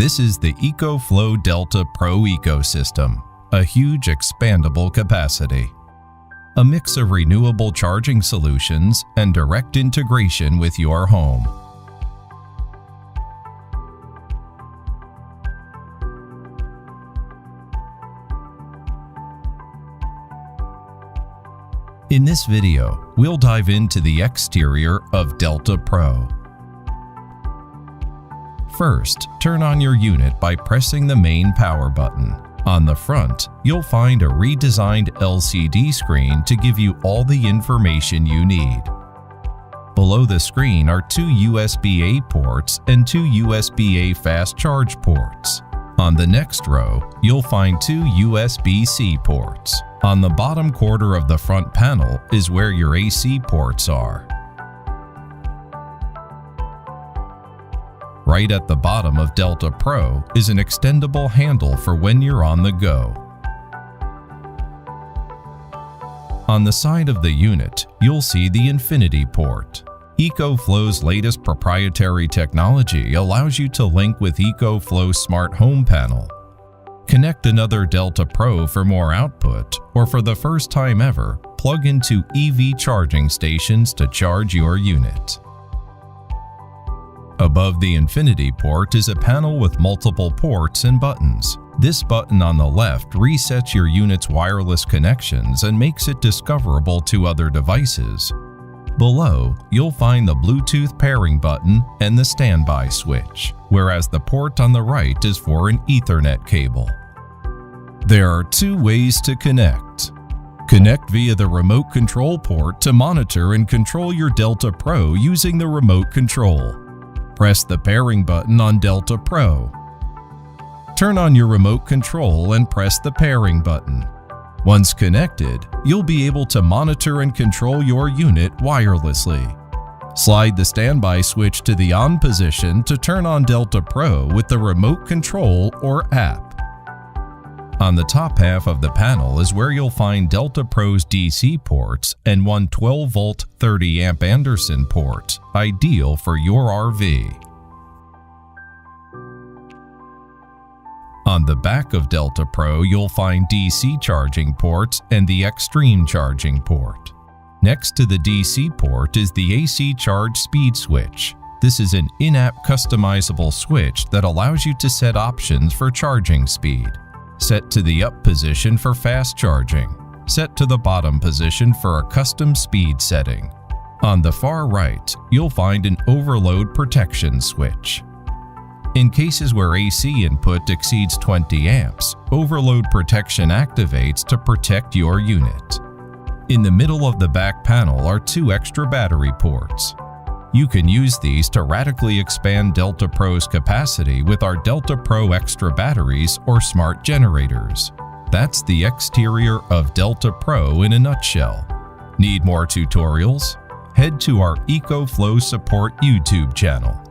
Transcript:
This is the Ecoflow Delta Pro ecosystem, a huge expandable capacity. A mix of renewable charging solutions and direct integration with your home. In this video, we'll dive into the exterior of Delta Pro. First, turn on your unit by pressing the main power button. On the front, you'll find a redesigned LCD screen to give you all the information you need. Below the screen are two USB-A ports and two USB-A fast charge ports. On the next row, you'll find two USB-C ports. On the bottom quarter of the front panel is where your AC ports are. Right at the bottom of Delta Pro is an extendable handle for when you're on the go. On the side of the unit, you'll see the Infinity port. Ecoflow's latest proprietary technology allows you to link with Ecoflow's smart home panel. Connect another Delta Pro for more output, or for the first time ever, plug into EV charging stations to charge your unit. Above the Infinity port is a panel with multiple ports and buttons. This button on the left resets your unit's wireless connections and makes it discoverable to other devices. Below, you'll find the Bluetooth pairing button and the standby switch, whereas the port on the right is for an Ethernet cable. There are two ways to connect. Connect via the remote control port to monitor and control your Delta Pro using the remote control. Press the pairing button on Delta Pro. Turn on your remote control and press the pairing button. Once connected, you'll be able to monitor and control your unit wirelessly. Slide the standby switch to the on position to turn on Delta Pro with the remote control or app. On the top half of the panel is where you'll find Delta Pro's DC ports and one 12-volt 30-amp Anderson port, ideal for your RV. On the back of Delta Pro, you'll find DC charging ports and the Extreme charging port. Next to the DC port is the AC charge speed switch. This is an in-app customizable switch that allows you to set options for charging speed. Set to the up position for fast charging. Set to the bottom position for a custom speed setting. On the far right, you'll find an overload protection switch. In cases where AC input exceeds 20 amps, overload protection activates to protect your unit. In the middle of the back panel are two extra battery ports. You can use these to radically expand Delta Pro's capacity with our Delta Pro Extra batteries or smart generators. That's the exterior of Delta Pro in a nutshell. Need more tutorials? Head to our Ecoflow Support YouTube channel.